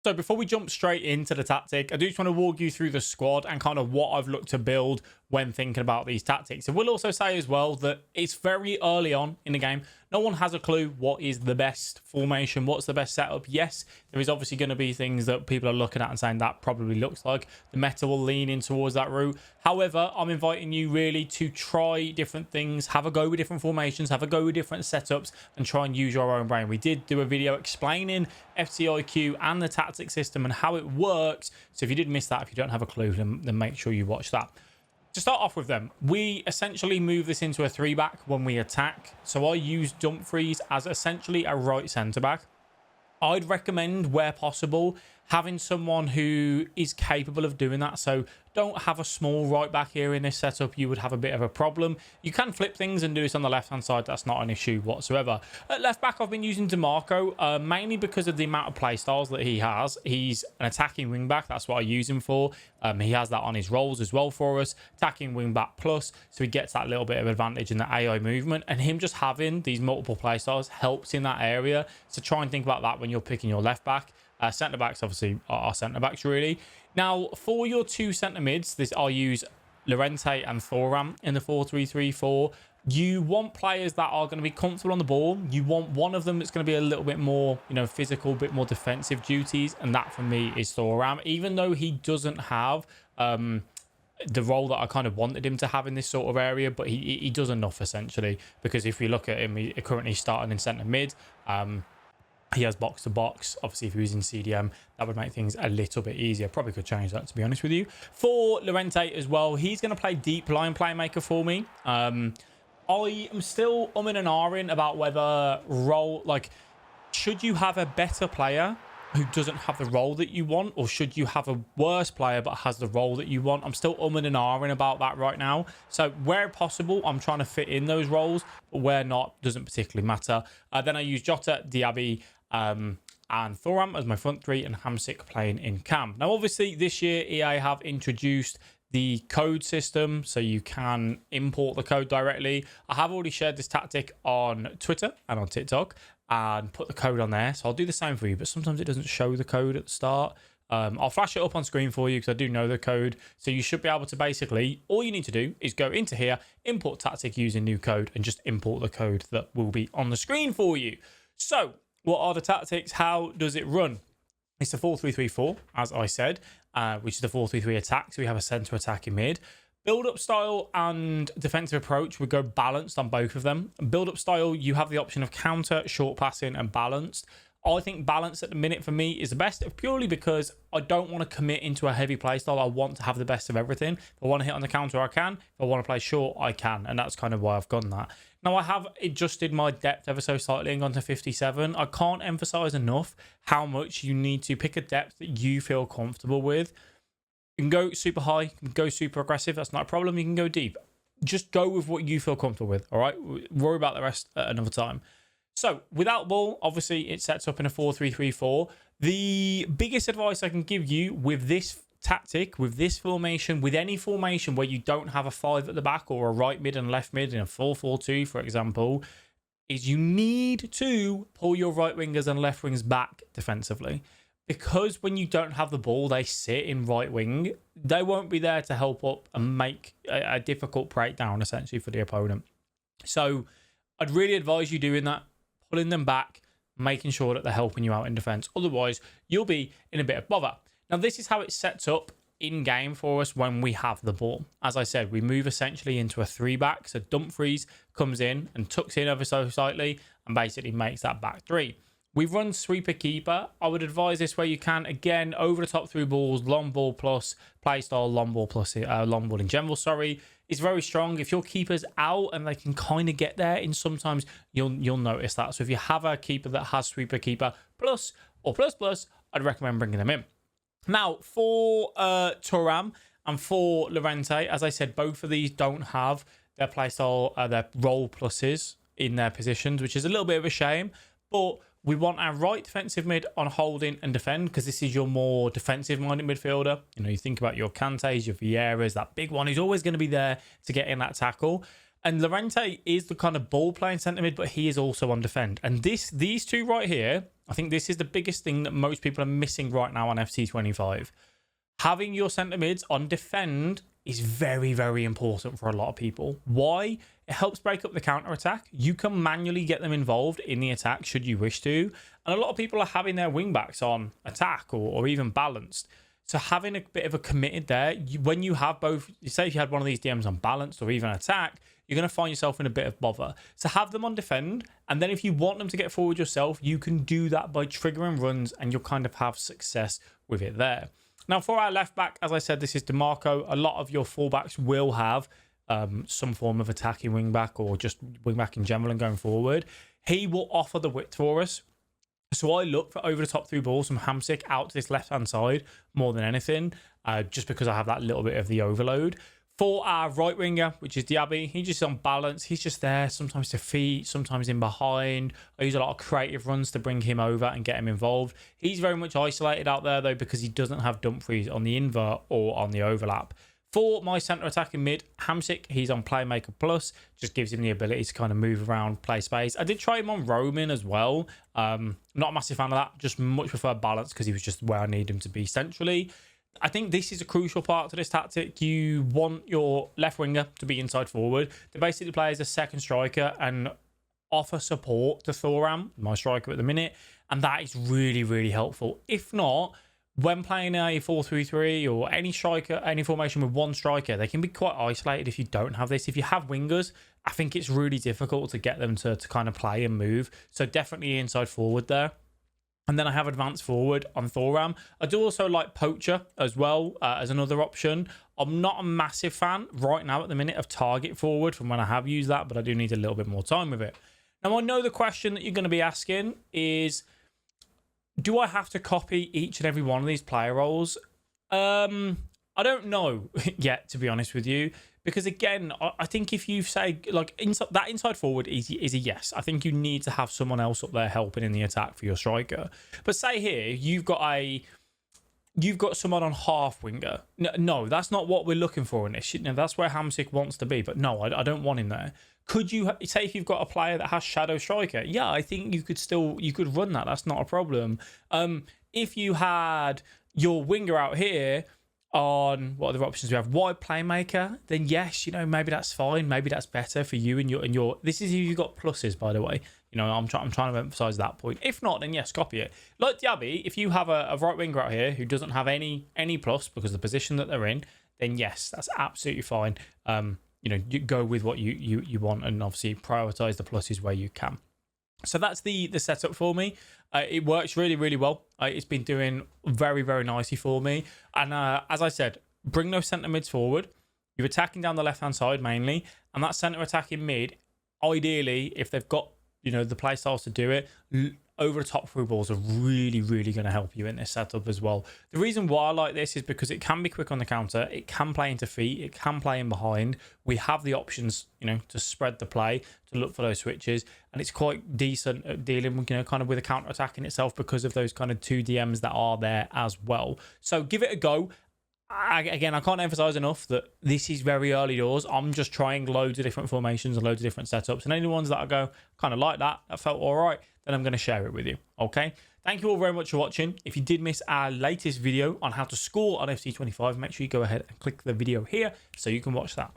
So before we jump straight into the tactic, I do just want to walk you through the squad and kind of what I've looked to build when thinking about these tactics. And we'll also say as well that it's very early on in the game. No one has a clue what is the best formation, what's the best setup. Yes, there is obviously going to be things that people are looking at and saying that probably looks like the meta will lean in towards that route. However, I'm inviting you really to try different things, have a go with different formations, have a go with different setups, and try and use your own brain. We did do a video explaining FTIQ and the tactic system and how it works. So if you did miss that, if you don't have a clue, then make sure you watch that. To start off with them, we essentially move this into a 3-back when we attack. So I use Dumfries as essentially a right centre-back. I'd recommend, where possible, having someone who is capable of doing that. So don't have a small right back here in this setup. You would have a bit of a problem. You can flip things and do this on the left-hand side. That's not an issue whatsoever. At left back, I've been using DeMarco, mainly because of the amount of play styles that he has. He's an attacking wing back. That's what I use him for. He has that on his rolls as well for us. Attacking wing back plus. So he gets that little bit of advantage in the AI movement. And him just having these multiple play styles helps in that area. So try and think about that when you're picking your left back. Centre backs obviously are centre backs really. Now for your two centre mids, I'll use Llorente and Thuram in the 4-3-3-4. You want players that are going to be comfortable on the ball. You want one of them that's going to be a little bit more, physical, a bit more defensive duties, and that for me is Thuram. Even though he doesn't have the role that I kind of wanted him to have in this sort of area, but he does enough essentially, because if we look at him, he's currently starting in centre mid. He has box to box. Obviously, if he was in CDM, that would make things a little bit easier. Probably could change that, to be honest with you. For Llorente as well, he's going to play deep line playmaker for me. I am still umming and ahhing about whether should you have a better player who doesn't have the role that you want, or should you have a worse player but has the role that you want? I'm still umming and ahhing about that right now. So where possible, I'm trying to fit in those roles, but where not, doesn't particularly matter. Then I use Jota, Diaby, and Thuram as my front three, and Hamsik playing in cam. Now, obviously, this year EA have introduced the code system, so you can import the code directly. I have already shared this tactic on Twitter and on TikTok and put the code on there, so I'll do the same for you, but sometimes it doesn't show the code at the start. I'll flash it up on screen for you because I do know the code. So you should be able to basically, all you need to do is go into here, import tactic using new code, and just import the code that will be on the screen for you. So what are the tactics? How does it run? It's a 4-3-3-4, as I said, which is the 4-3-3 attack. So we have a centre attack in mid. Build-up style and defensive approach would go balanced on both of them. Build-up style, you have the option of counter, short passing, and balanced. I think balance at the minute for me is the best, purely because I don't want to commit into a heavy play style. I want to have the best of everything. If I want to hit on the counter, I can. If I want to play short, I can. And that's kind of why I've done that. Now, I have adjusted my depth ever so slightly and gone to 57. I can't emphasize enough how much you need to pick a depth that you feel comfortable with. You can go super high, you can go super aggressive. That's not a problem. You can go deep. Just go with what you feel comfortable with, all right? Worry about the rest at another time. So without ball, obviously it sets up in a 4-3-3-4. The biggest advice I can give you with this tactic, with this formation, with any formation where you don't have a 5 at the back or a right mid and left mid in a 4-4-2, for example, is you need to pull your right wingers and left wings back defensively. Because when you don't have the ball, they sit in right wing, they won't be there to help up and make a difficult breakdown essentially for the opponent. So I'd really advise you doing that, pulling them back, making sure that they're helping you out in defense. Otherwise, you'll be in a bit of bother. Now, this is how it sets up in game for us when we have the ball. As I said, we move essentially into a 3-back. So Dumfries comes in and tucks in ever so slightly and basically makes that back 3. We run sweeper keeper. I would advise this where you can. Again, over the top through balls, long ball plus, play style, long ball plus, long ball in general, sorry. It's very strong. If your keeper's out and they can kind of get there, and sometimes you'll notice that. So if you have a keeper that has sweeper keeper plus or plus, I'd recommend bringing them in. Now, for Thuram and for Llorente, as I said, both of these don't have their playstyle, their role pluses in their positions, which is a little bit of a shame. But we want our right defensive mid on holding and defend, because this is your more defensive-minded midfielder. You think about your Kantes, your Vieiras, that big one who's always going to be there to get in that tackle. And Llorente is the kind of ball-playing centre mid, but he is also on defend. And these two right here I think this is the biggest thing that most people are missing right now on FC25. Having your centre mids on defend is very, very important for a lot of people. Why? It helps break up the counter attack. You can manually get them involved in the attack should you wish to. And a lot of people are having their wing backs on attack or even balanced. So having a bit of a committed there, when you have both, say if you had one of these DMs on balanced or even attack, you're going to find yourself in a bit of bother. So have them on defend. And then if you want them to get forward yourself, you can do that by triggering runs and you'll kind of have success with it there. Now, for our left back, as I said, this is DeMarco. A lot of your fullbacks will have some form of attacking wing back or just wing back in general and going forward. He will offer the width for us. So I look for over the top through balls from Hamsik out to this left-hand side more than anything, just because I have that little bit of the overload. For our right winger, which is Diaby, he's just on balance. He's just there, sometimes to feet, sometimes in behind. I use a lot of creative runs to bring him over and get him involved. He's very much isolated out there, though, because he doesn't have Dumfries on the invert or on the overlap. For my centre attacking mid, Hamsik, he's on Playmaker Plus. Just gives him the ability to kind of move around, play space. I did try him on Roman as well. Not a massive fan of that. Just much prefer balance because he was just where I need him to be centrally. I think this is a crucial part to this tactic. You want your left winger to be inside forward. They basically play as a second striker and offer support to Thuram, my striker at the minute. And that is really, really helpful. If not, when playing a 4-3-3 or any striker, any formation with one striker, they can be quite isolated if you don't have this. If you have wingers, I think it's really difficult to get them to kind of play and move. So definitely inside forward there. And then I have advanced forward on Thuram. I do also like Poacher as well as another option. I'm not a massive fan right now at the minute of target forward from when I have used that, but I do need a little bit more time with it. Now, I know the question that you're going to be asking is, do I have to copy each and every one of these player roles? I don't know yet, to be honest with you. Because again, I think if you say like inside forward is a yes. I think you need to have someone else up there helping in the attack for your striker. But say here you've got someone on half winger. No, that's not what we're looking for in this. That's where Hamsik wants to be. But no, I don't want him there. Could you say if you've got a player that has shadow striker? Yeah, I think you could run that. That's not a problem. If you had your winger out here on what other options we have, wide playmaker, then yes, maybe that's fine. Maybe that's better for you and your. This is if you've got pluses, by the way. I'm trying to emphasize that point. If not, then yes, copy it. Like Diaby, if you have a right winger out here who doesn't have any plus because of the position that they're in, then yes, that's absolutely fine. You go with what you want and obviously prioritize the pluses where you can. So that's the setup for me. It works really, really well. It's been doing very, very nicely for me. And as I said, bring those centre mids forward. You're attacking down the left-hand side mainly. And that centre attacking mid, ideally, if they've got the play styles to do it, over the top through balls are really, really going to help you in this setup as well. The reason why I like this is because it can be quick on the counter. It can play into feet. It can play in behind. We have the options, to spread the play, to look for those switches. And it's quite decent at dealing with, kind of with a counter attack in itself because of those kind of 2 DMs that are there as well. So give it a go. Again, I can't emphasize enough that this is very early doors. I'm just trying loads of different formations and loads of different setups. And any ones that I go, kind of like that felt all right, then I'm going to share it with you. Okay. Thank you all very much for watching. If you did miss our latest video on how to score on FC25, make sure you go ahead and click the video here so you can watch that.